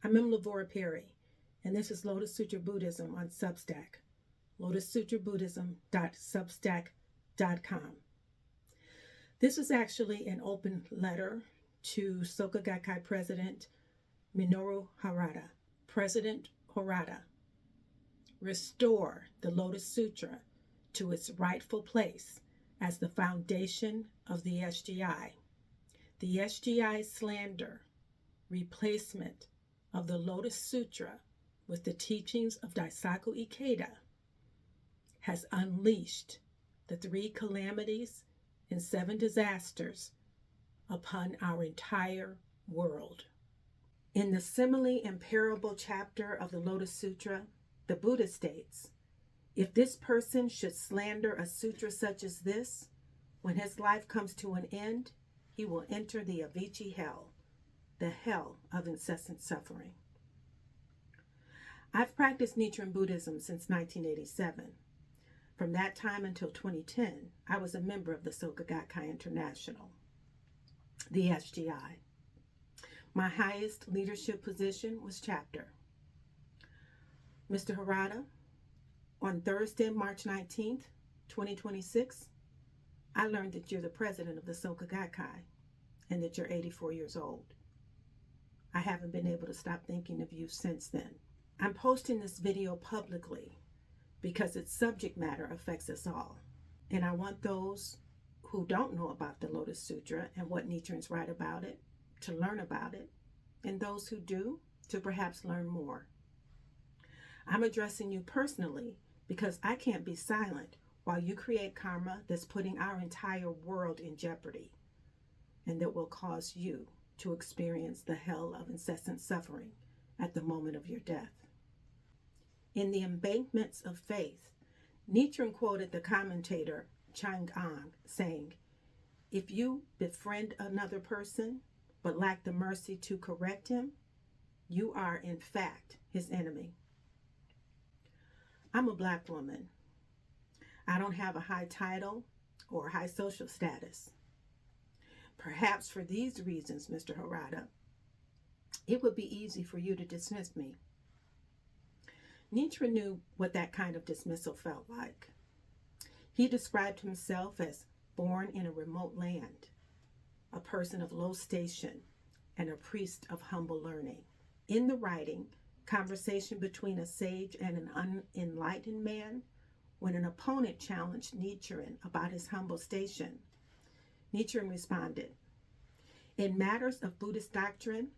I'm Minoru Perry, and this is Lotus Sutra Buddhism on Substack, lotussutrabuddhism.substack.com. This is actually an open letter to Soka Gakkai President Minoru Harada. President Harada, restore the Lotus Sutra to its rightful place as the foundation of the SGI. The SGI slander, replacement of the Lotus Sutra with the teachings of Daisaku Ikeda has unleashed the 3 calamities and 7 disasters upon our entire world. In the simile and parable chapter of the Lotus Sutra, the Buddha states, if this person should slander a sutra such as this, when his life comes to an end, he will enter the Avicii hell, the hell of incessant suffering. I've practiced Nichiren Buddhism since 1987. From that time until 2010, I was a member of the Soka Gakkai International, the SGI. My highest leadership position was chapter. Mr. Harada, on Thursday, March 19th, 2026, I learned that you're the president of the Soka Gakkai and that you're 84 years old. I haven't been able to stop thinking of you since then. I'm posting this video publicly because its subject matter affects us all. And I want those who don't know about the Lotus Sutra and what Nichiren's write about it to learn about it, and those who do to perhaps learn more. I'm addressing you personally because I can't be silent while you create karma that's putting our entire world in jeopardy and that will cause you to experience the hell of incessant suffering at the moment of your death. In the Embankments of Faith, Nichiren quoted the commentator Chang'an saying, if you befriend another person but lack the mercy to correct him, you are in fact his enemy. I'm a Black woman. I don't have a high title or high social status. Perhaps for these reasons, Mr. Harada, it would be easy for you to dismiss me. Nichiren knew what that kind of dismissal felt like. He described himself as born in a remote land, a person of low station, and a priest of humble learning. In the writing, Conversation Between a Sage and an Unenlightened Man, when an opponent challenged Nichiren about his humble station, Nichiren responded, in matters of Buddhist doctrine,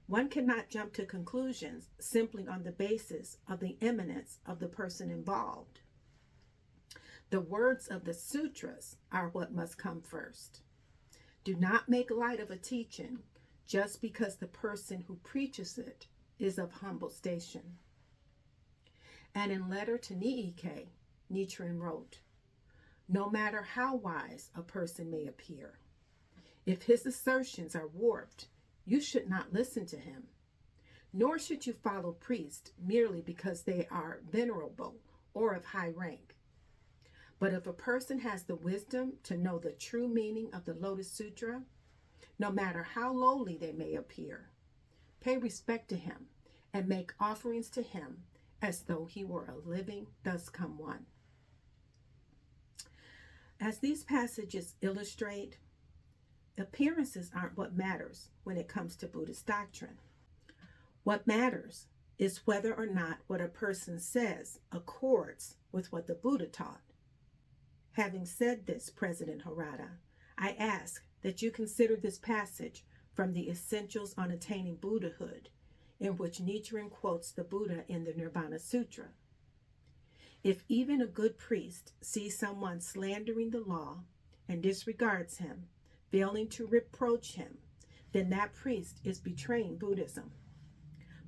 one cannot jump to conclusions simply on the basis of the eminence of the person involved. The words of the sutras are what must come first. Do not make light of a teaching just because the person who preaches it is of humble station. And in letter to Niike, Nichiren wrote, no matter how wise a person may appear, if his assertions are warped, you should not listen to him, nor should you follow priests merely because they are venerable or of high rank. But if a person has the wisdom to know the true meaning of the Lotus Sutra, no matter how lowly they may appear, pay respect to him and make offerings to him as though he were a living thus come one. As these passages illustrate, appearances aren't what matters when it comes to Buddhist doctrine. What matters is whether or not what a person says accords with what the Buddha taught. Having said this, President Harada, I ask that you consider this passage from the Essentials on Attaining Buddhahood, in which Nichiren quotes the Buddha in the Nirvana Sutra. If even a good priest sees someone slandering the law and disregards him, failing to reproach him, then that priest is betraying Buddhism.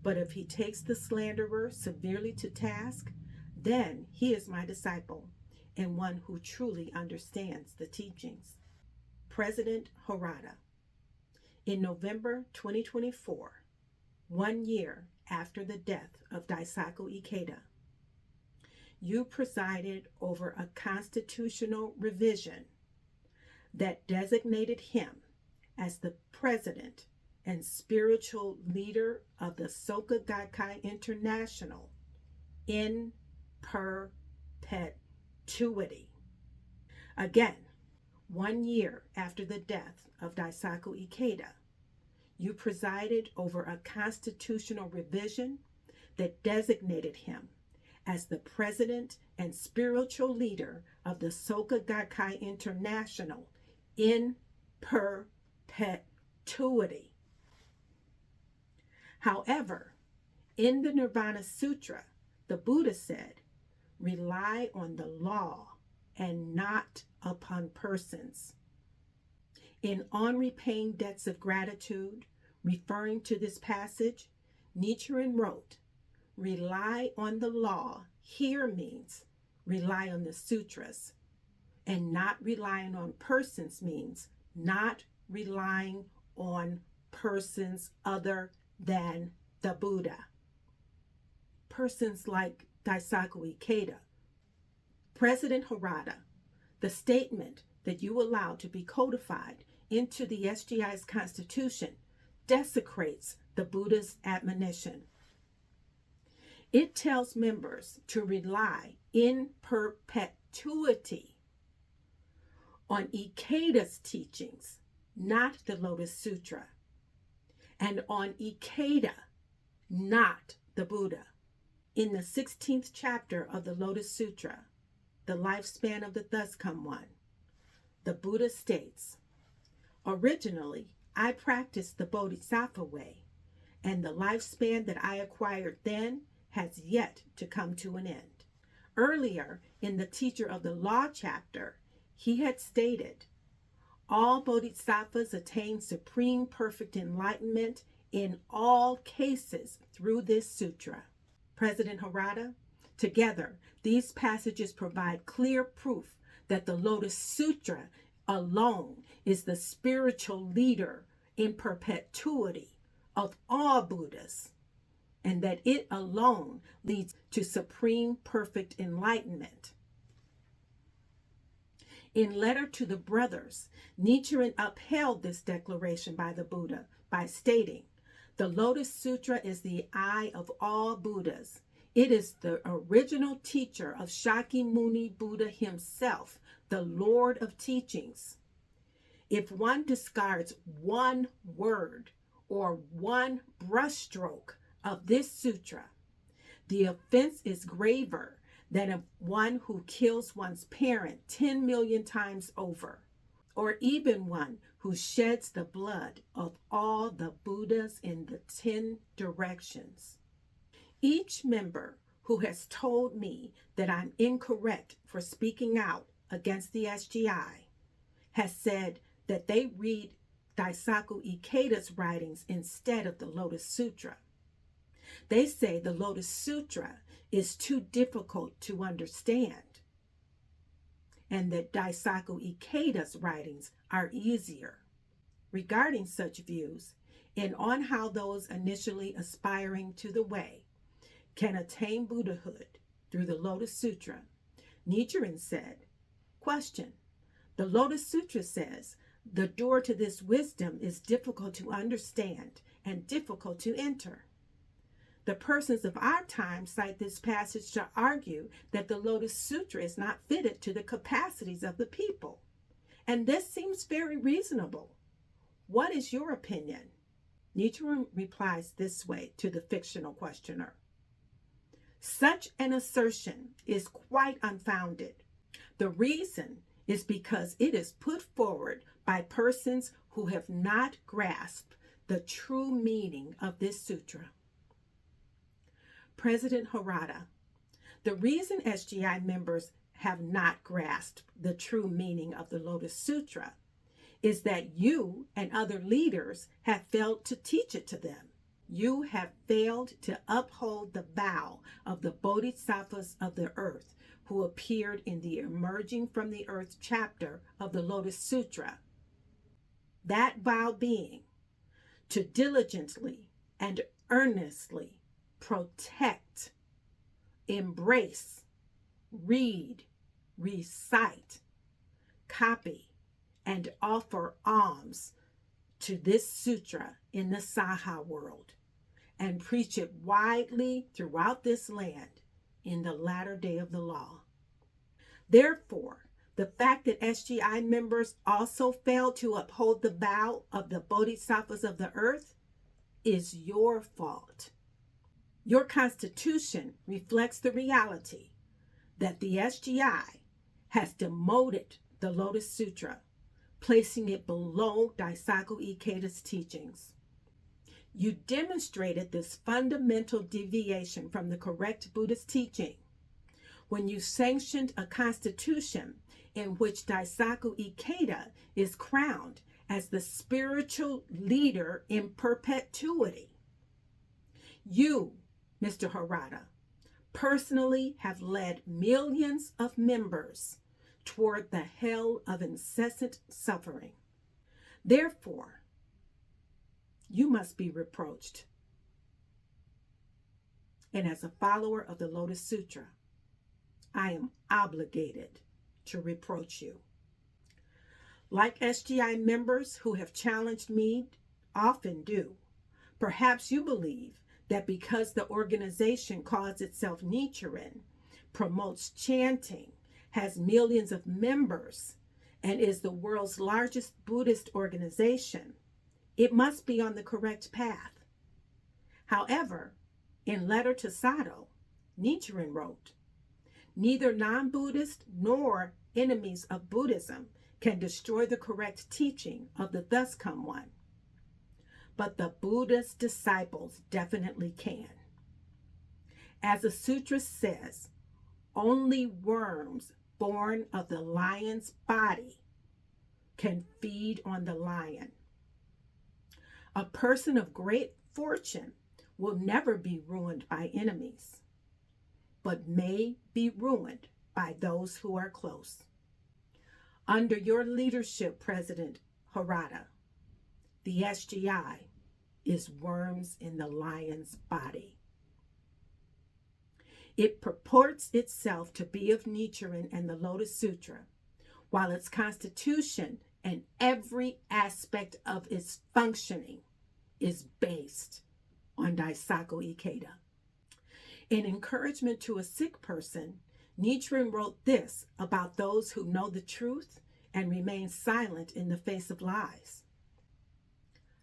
But if he takes the slanderer severely to task, then he is my disciple and one who truly understands the teachings. President Harada, in November 2024, 1 year after the death of Daisaku Ikeda, you presided over a constitutional revision that designated him as the president and spiritual leader of the Soka Gakkai International in perpetuity. Again, 1 year after the death of Daisaku Ikeda, you presided over a constitutional revision that designated him as the president and spiritual leader of the Soka Gakkai International in perpetuity. However, in the Nirvana Sutra, the Buddha said, rely on the law and not upon persons. In On Repaying Debts of Gratitude, referring to this passage, Nichiren wrote, rely on the law here means rely on the sutras, and not relying on persons means not relying on persons other than the Buddha. Persons like Daisaku Ikeda. President Harada, the statement that you allowed to be codified into the SGI's constitution desecrates the Buddha's admonition. It tells members to rely in perpetuity on Ikeda's teachings, not the Lotus Sutra, and on Ikeda, not the Buddha. In the 16th chapter of the Lotus Sutra, the lifespan of the Thus Come One, the Buddha states, originally, I practiced the Bodhisattva way, and the lifespan that I acquired then has yet to come to an end. Earlier, in the Teacher of the Law chapter, he had stated, all bodhisattvas attain supreme perfect enlightenment in all cases through this sutra. President Harada, together, these passages provide clear proof that the Lotus Sutra alone is the spiritual leader in perpetuity of all Buddhas, and that it alone leads to supreme perfect enlightenment. In Letter to the Brothers, Nichiren upheld this declaration by the Buddha by stating, the Lotus Sutra is the eye of all Buddhas. It is the original teacher of Shakyamuni Buddha himself, the Lord of teachings. If one discards one word or one brushstroke of this sutra, the offense is graver than of one who kills one's parent 10 million times over, or even one who sheds the blood of all the Buddhas in the 10 directions. Each member who has told me that I'm incorrect for speaking out against the SGI has said that they read Daisaku Ikeda's writings instead of the Lotus Sutra. They say the Lotus Sutra is too difficult to understand, and that Daisaku Ikeda's writings are easier. Regarding such views, and on how those initially aspiring to the way can attain Buddhahood through the Lotus Sutra, Nichiren said, question, the Lotus Sutra says, the door to this wisdom is difficult to understand and difficult to enter. The persons of our time cite this passage to argue that the Lotus Sutra is not fitted to the capacities of the people. And this seems very reasonable. What is your opinion? Nichiren replies this way to the fictional questioner. Such an assertion is quite unfounded. The reason is because it is put forward by persons who have not grasped the true meaning of this sutra. President Harada, the reason SGI members have not grasped the true meaning of the Lotus Sutra is that you and other leaders have failed to teach it to them. You have failed to uphold the vow of the Bodhisattvas of the earth who appeared in the Emerging from the Earth chapter of the Lotus Sutra. That vow being to diligently and earnestly protect, embrace, read, recite, copy, and offer alms to this sutra in the Saha world and preach it widely throughout this land in the latter day of the law. Therefore, the fact that SGI members also fail to uphold the vow of the Bodhisattvas of the earth is your fault. Your constitution reflects the reality that the SGI has demoted the Lotus Sutra, placing it below Daisaku Ikeda's teachings. You demonstrated this fundamental deviation from the correct Buddhist teaching when you sanctioned a constitution in which Daisaku Ikeda is crowned as the spiritual leader in perpetuity. You, Mr. Harada, personally have led millions of members toward the hell of incessant suffering. Therefore, you must be reproached. And as a follower of the Lotus Sutra, I am obligated to reproach you. Like SGI members who have challenged me often do, perhaps you believe that because the organization calls itself Nichiren, promotes chanting, has millions of members, and is the world's largest Buddhist organization, it must be on the correct path. However, in Letter to Sato, Nichiren wrote, "Neither non-Buddhist nor enemies of Buddhism can destroy the correct teaching of the Thus Come One. But the Buddha's disciples definitely can. As the sutra says, only worms born of the lion's body can feed on the lion. A person of great fortune will never be ruined by enemies, but may be ruined by those who are close. Under your leadership, President Harada, the SGI is worms in the lion's body. It purports itself to be of Nichiren and the Lotus Sutra, while its constitution and every aspect of its functioning is based on Daisaku Ikeda. In encouragement to a sick person, Nichiren wrote this about those who know the truth and remain silent in the face of lies.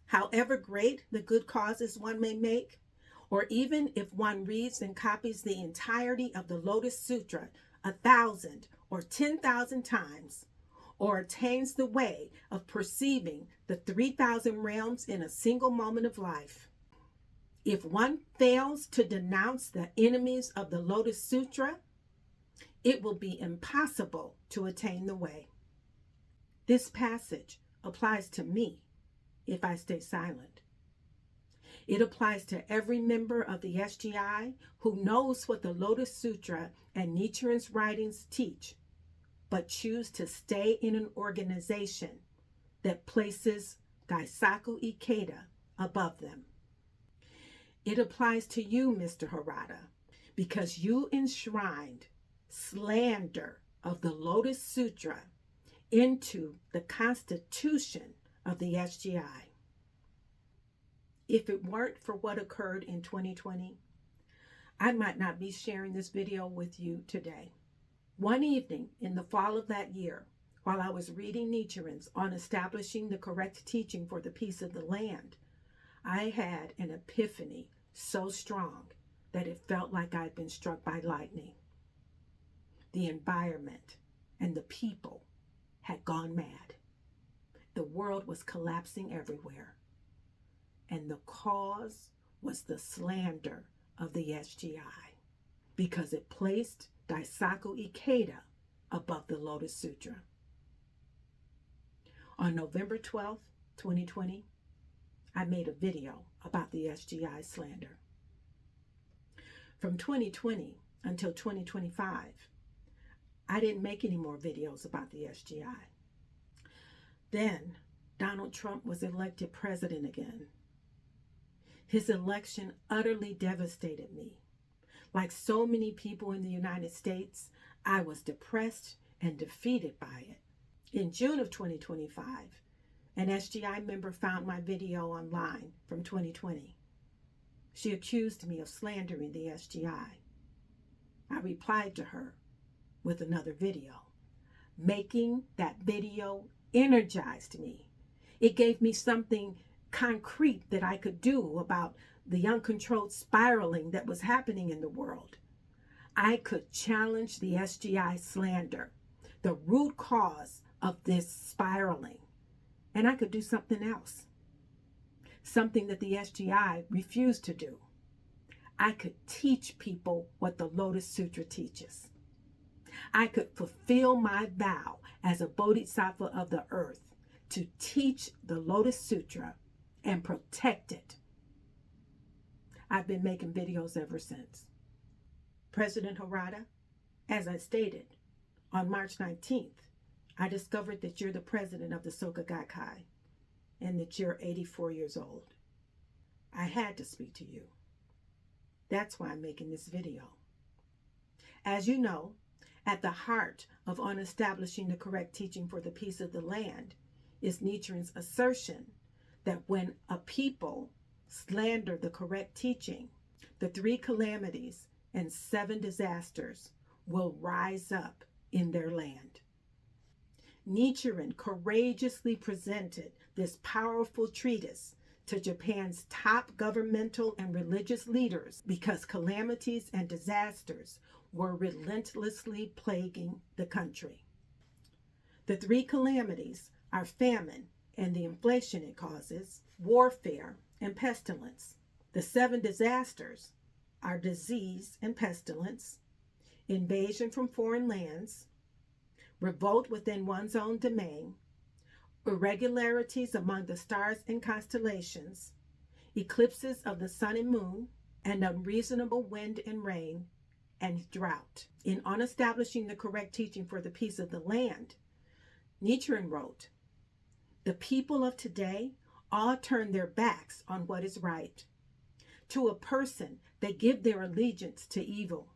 However great the good causes one may make, or even if one reads and copies the entirety of the Lotus Sutra 1,000 or 10,000 times, or attains the way of perceiving the 3,000 realms in a single moment of life, if one fails to denounce the enemies of the Lotus Sutra, it will be impossible to attain the way. This passage applies to me if I stay silent. It applies to every member of the SGI who knows what the Lotus Sutra and Nichiren's writings teach, but choose to stay in an organization that places Daisaku Ikeda above them. It applies to you, Mr. Harada, because you enshrined slander of the Lotus Sutra into the constitution of the SGI. If it weren't for what occurred in 2020, I might not be sharing this video with you today. One evening in the fall of that year, while I was reading Nichiren's on establishing the correct teaching for the peace of the land, I had an epiphany so strong that it felt like I'd been struck by lightning. The environment and the people had gone mad. The world was collapsing everywhere. And the cause was the slander of the SGI, because it placed Daisaku Ikeda above the Lotus Sutra. On November 12th, 2020, I made a video about the SGI slander. From 2020 until 2025, I didn't make any more videos about the SGI. Then Donald Trump was elected president again. His election utterly devastated me. Like so many people in the United States, I was depressed and defeated by it. In June of 2025, An SGI member found my video online from 2020. She accused me of slandering the SGI. I replied to her with another video. Making that video energized me. It gave me something concrete that I could do about the uncontrolled spiraling that was happening in the world. I could challenge the SGI slander, the root cause of this spiraling, and I could do something else, something that the SGI refused to do. I could teach people what the Lotus Sutra teaches. I could fulfill my vow as a bodhisattva of the earth to teach the Lotus Sutra and protect it. I've been making videos ever since. President Harada, as I stated, on March 19th, I discovered that you're the president of the Soka Gakkai and that you're 84 years old. I had to speak to you. That's why I'm making this video. As you know, at the heart of establishing the correct teaching for the peace of the land is Nichiren's assertion that when a people slander the correct teaching, the 3 calamities and 7 disasters will rise up in their land. Nichiren courageously presented this powerful treatise to Japan's top governmental and religious leaders because calamities and disasters were relentlessly plaguing the country. The 3 calamities are famine and the inflation it causes, warfare, and pestilence. The 7 disasters are disease and pestilence, invasion from foreign lands, revolt within one's own domain, irregularities among the stars and constellations, eclipses of the sun and moon, and unreasonable wind and rain, and drought. In On Establishing the Correct Teaching for the Peace of the Land, Nichiren wrote, "The people of today all turn their backs on what is right. To a person, they give their allegiance to evil.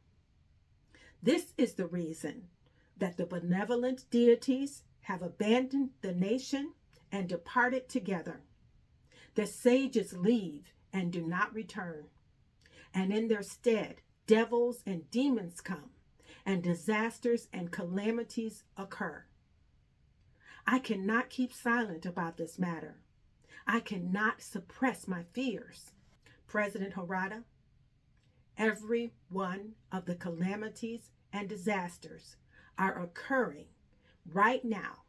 This is the reason that the benevolent deities have abandoned the nation and departed together. The sages leave and do not return, and in their stead, devils and demons come, and disasters and calamities occur. I cannot keep silent about this matter. I cannot suppress my fears. President Harada, every one of the calamities and disasters are occurring right now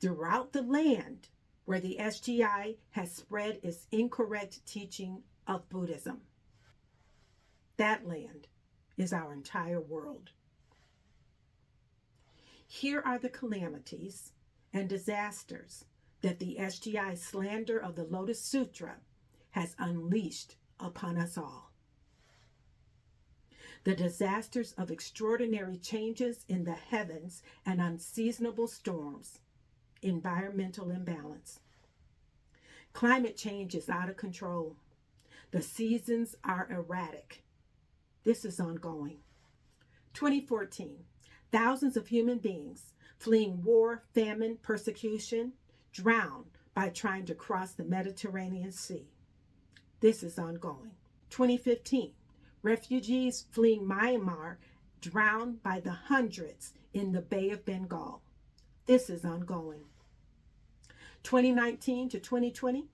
throughout the land where the SGI has spread its incorrect teaching of Buddhism. That land is our entire world. Here are the calamities and disasters that the SGI slander of the Lotus Sutra has unleashed upon us all. The disasters of extraordinary changes in the heavens and unseasonable storms, environmental imbalance. Climate change is out of control. The seasons are erratic. This is ongoing. 2014, thousands of human beings fleeing war, famine, persecution, drowned by trying to cross the Mediterranean Sea. This is ongoing. 2015, refugees fleeing Myanmar drowned by the hundreds in the Bay of Bengal. This is ongoing. 2019 to 2020,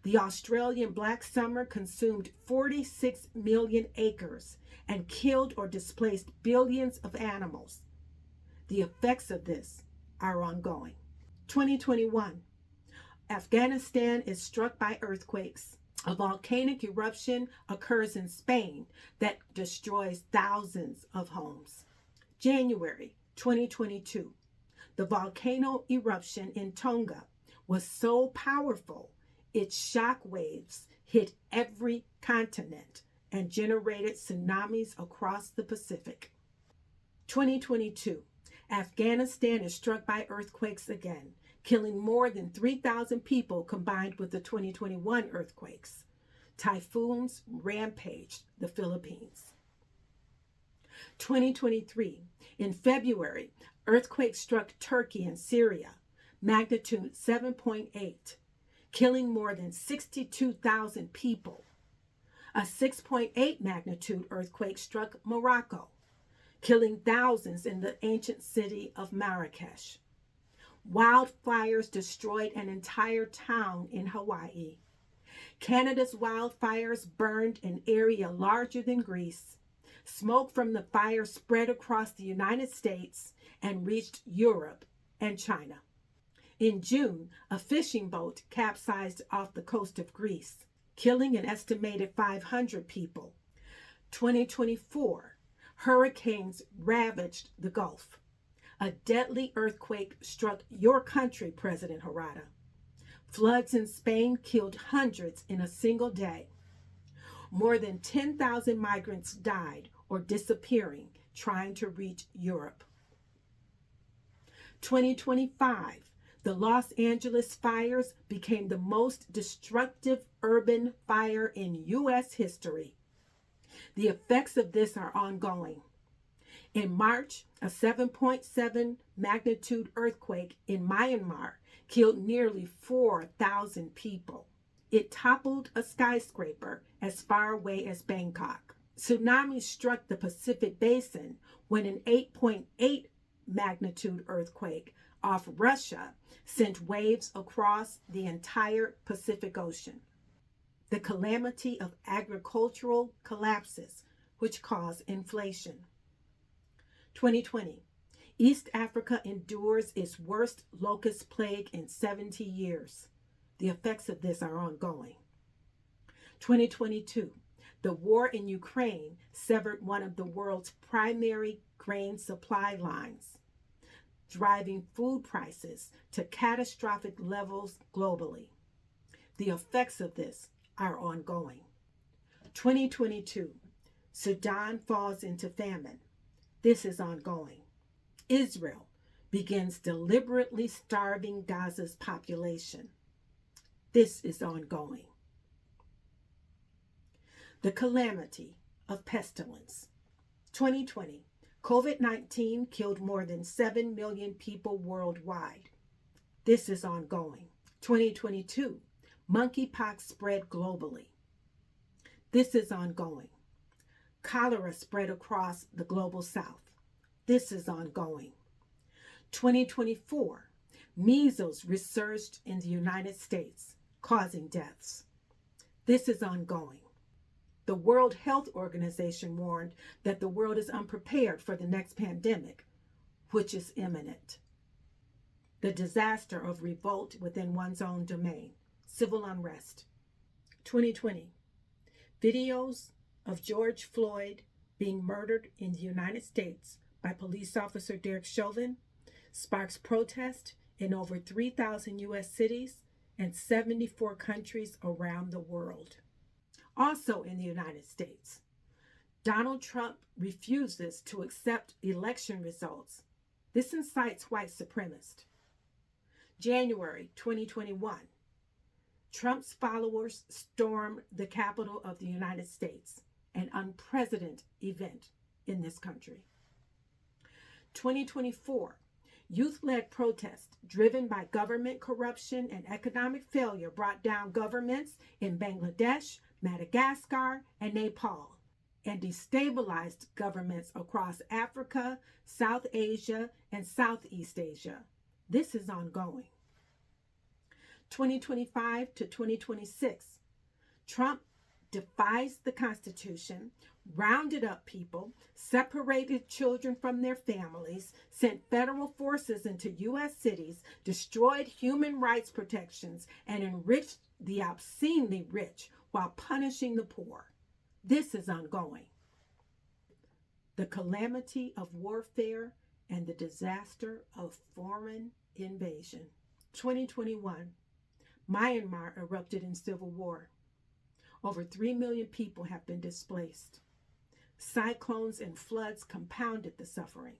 the Australian Black Summer consumed 46 million acres and killed or displaced billions of animals. The effects of this are ongoing. 2021, Afghanistan is struck by earthquakes. A volcanic eruption occurs in Spain that destroys thousands of homes. January 2022, the volcano eruption in Tonga was so powerful, its shock waves hit every continent and generated tsunamis across the Pacific. 2022, Afghanistan is struck by earthquakes again, killing more than 3,000 people combined with the 2021 earthquakes. Typhoons rampaged the Philippines. 2023, in February, earthquakes struck Turkey and Syria. magnitude 7.8, killing more than 62,000 people. A 6.8 magnitude earthquake struck Morocco, killing thousands in the ancient city of Marrakesh. Wildfires destroyed an entire town in Hawaii. Canada's wildfires burned an area larger than Greece. Smoke from the fire spread across the United States and reached Europe and China. In June, a fishing boat capsized off the coast of Greece, killing an estimated 500 people. 2024, hurricanes ravaged the Gulf. A deadly earthquake struck your country, President Harada. Floods in Spain killed hundreds in a single day. More than 10,000 migrants died or disappearing trying to reach Europe. 2025, the Los Angeles fires became the most destructive urban fire in U.S. history. The effects of this are ongoing. In March, a 7.7 magnitude earthquake in Myanmar killed nearly 4,000 people. It toppled a skyscraper as far away as Bangkok. Tsunamis struck the Pacific Basin when an 8.8 magnitude earthquake off Russia sent waves across the entire Pacific Ocean. The calamity of agricultural collapses, which cause inflation. 2020, East Africa endures its worst locust plague in 70 years. The effects of this are ongoing. 2022, the war in Ukraine severed one of the world's primary grain supply lines, driving food prices to catastrophic levels globally. The effects of this are ongoing. 2022, Sudan falls into famine. This is ongoing. Israel begins deliberately starving Gaza's population. This is ongoing. The calamity of pestilence. 2020, COVID-19 killed more than 7 million people worldwide. This is ongoing. 2022, monkeypox spread globally. This is ongoing. Cholera spread across the global south. This is ongoing. 2024, measles resurged in the United States, causing deaths. This is ongoing. The World Health Organization warned that the world is unprepared for the next pandemic, which is imminent. The disaster of revolt within one's own domain, civil unrest. 2020, videos of George Floyd being murdered in the United States by police officer Derek Chauvin sparks protest in over 3,000 U.S. cities and 74 countries around the world. Also in the United States, Donald Trump refuses to accept election results. This incites white supremacists. January 2021, Trump's followers storm the Capitol of the United States, an unprecedented event in this country. 2024, youth-led protests driven by government corruption and economic failure brought down governments in Bangladesh, Madagascar, and Nepal, and destabilized governments across Africa, South Asia, and Southeast Asia. This is ongoing. 2025 to 2026, Trump defies the Constitution, rounded up people, separated children from their families, sent federal forces into U.S. cities, destroyed human rights protections, and enriched the obscenely rich while punishing the poor. This is ongoing. The calamity of warfare and the disaster of foreign invasion. 2021, Myanmar erupted in civil war. Over 3 million people have been displaced. Cyclones and floods compounded the suffering.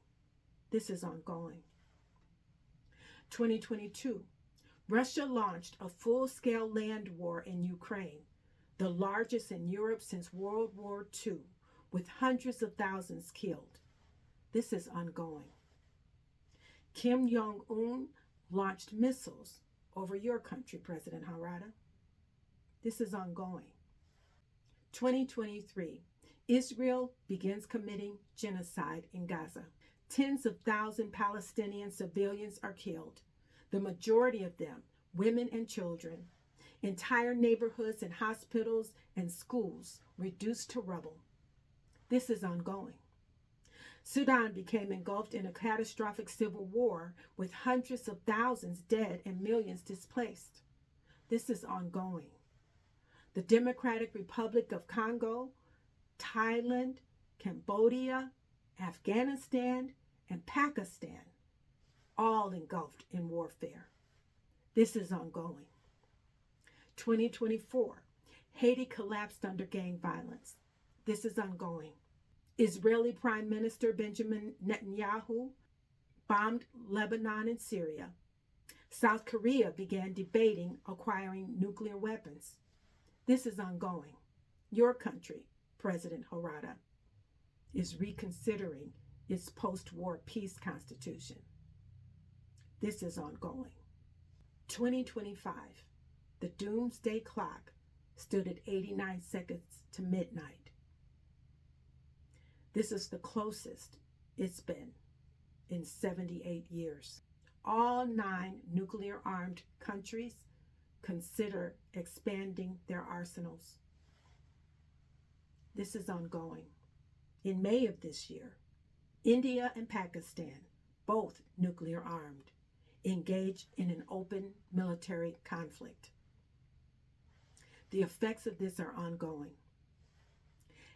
This is ongoing. 2022, Russia launched a full-scale land war in Ukraine, the largest in Europe since World War II, with hundreds of thousands killed. This is ongoing. Kim Jong-un launched missiles over your country, President Harada. This is ongoing. 2023, Israel begins committing genocide in Gaza. Tens of thousands of Palestinian civilians are killed, the majority of them women and children. Entire neighborhoods and hospitals and schools reduced to rubble. This is ongoing. Sudan became engulfed in a catastrophic civil war with hundreds of thousands dead and millions displaced. This is ongoing. The Democratic Republic of Congo, Thailand, Cambodia, Afghanistan, and Pakistan, all engulfed in warfare. This is ongoing. 2024, Haiti collapsed under gang violence. This is ongoing. Israeli Prime Minister Benjamin Netanyahu bombed Lebanon and Syria. South Korea began debating acquiring nuclear weapons. This is ongoing. Your country, President Harada, is reconsidering its post-war peace constitution. This is ongoing. 2025, the doomsday clock stood at 89 seconds to midnight. This is the closest it's been in 78 years. All 9 nuclear-armed countries consider expanding their arsenals. This is ongoing. In May of this year, India and Pakistan, both nuclear-armed, engaged in an open military conflict. The effects of this are ongoing.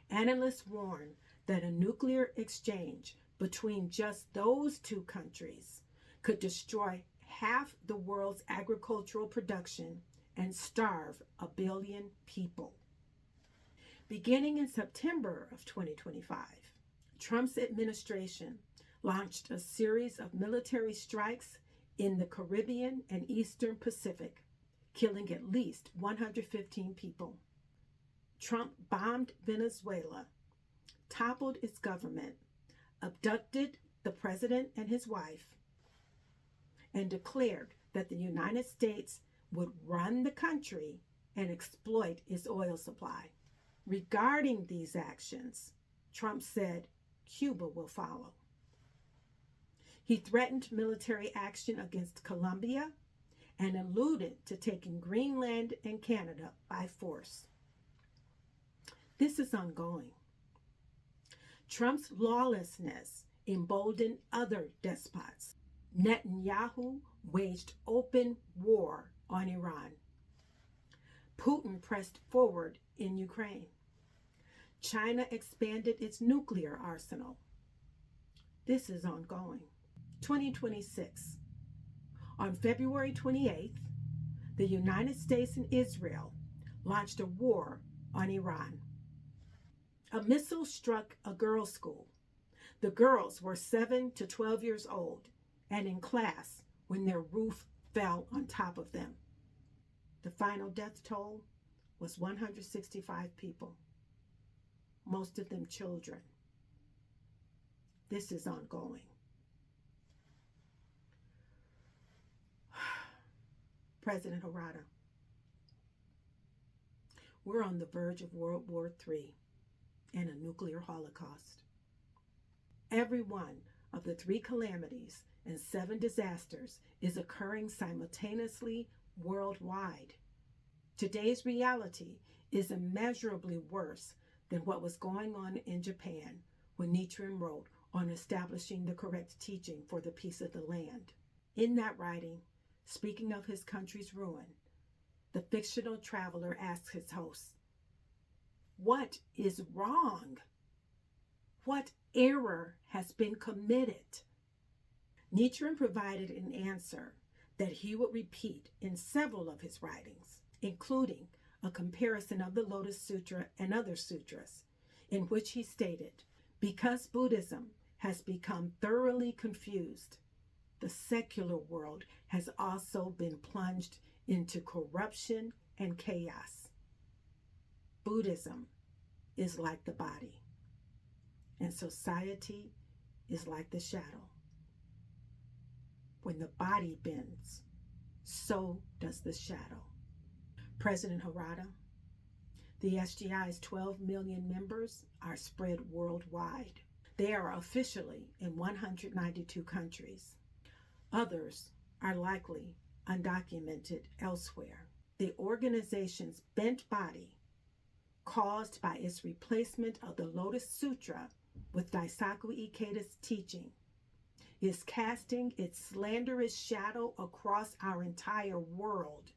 Analysts warn that a nuclear exchange between just those 2 countries could destroy half the world's agricultural production and starve 1 billion people. Beginning in September of 2025, Trump's administration launched a series of military strikes in the Caribbean and Eastern Pacific, killing at least 115 people. Trump bombed Venezuela, toppled its government, abducted the president and his wife, and declared that the United States would run the country and exploit its oil supply. Regarding these actions, Trump said Cuba will follow. He threatened military action against Colombia and alluded to taking Greenland and Canada by force. This is ongoing. Trump's lawlessness emboldened other despots. Netanyahu waged open war on Iran. Putin pressed forward in Ukraine. China expanded its nuclear arsenal. This is ongoing. 2026. On February 28th, the United States and Israel launched a war on Iran. A missile struck a girls' school. The girls were 7 to 12 years old and in class when their roof fell on top of them. The final death toll was 165 people, most of them children. This is ongoing. President Harada, we're on the verge of World War III and a nuclear holocaust. Every one of the 3 calamities and 7 disasters is occurring simultaneously worldwide. Today's reality is immeasurably worse than what was going on in Japan when Nichiren wrote on establishing the correct teaching for the peace of the land. In that writing, speaking of his country's ruin, the fictional traveler asks his host, "What is wrong? What error has been committed?" Nichiren provided an answer that he would repeat in several of his writings, including a comparison of the Lotus Sutra and other sutras, in which he stated, because Buddhism has become thoroughly confused, the secular world has also been plunged into corruption and chaos. Buddhism is like the body, and society is like the shadow. When the body bends, so does the shadow. President Harada, the SGI's 12 million members are spread worldwide. They are officially in 192 countries. Others are likely undocumented elsewhere. The organization's bent body, caused by its replacement of the Lotus Sutra with Daisaku Ikeda's teaching, is casting its slanderous shadow across our entire world,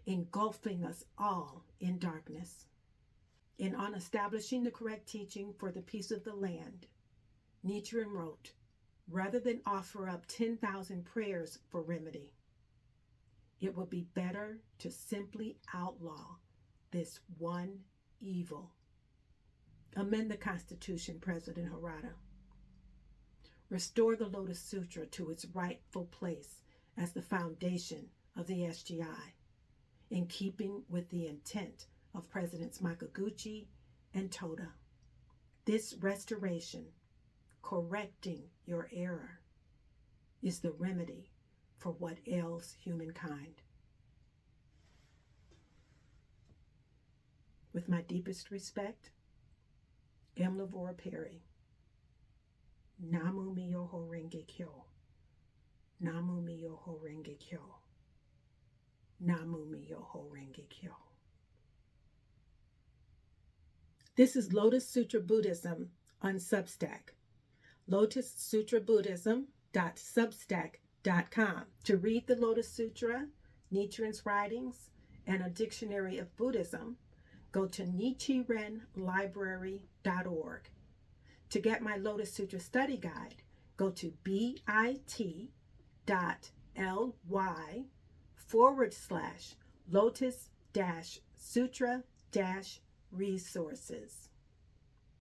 engulfing us all in darkness. And on establishing the correct teaching for the peace of the land, Nichiren wrote, rather than offer up 10,000 prayers for remedy, it would be better to simply outlaw this one evil. Amend the Constitution, President Harada. Restore the Lotus Sutra to its rightful place as the foundation of the SGI, in keeping with the intent of Presidents Makaguchi and Toda. This restoration, correcting your error, is the remedy for what ails humankind. With my deepest respect, M. Lavora Perry. Namu Myoho Renge Kyo. Namu Myoho Renge Kyo. Namu Myoho Renge Kyo. This is Lotus Sutra Buddhism on Substack. Lotus Sutra Buddhism.substack.com. To read the Lotus Sutra, Nichiren's writings, and a dictionary of Buddhism, go to nichirenlibrary.org. To get my Lotus Sutra study guide, go to bit.ly/Lotus-Sutra-resources.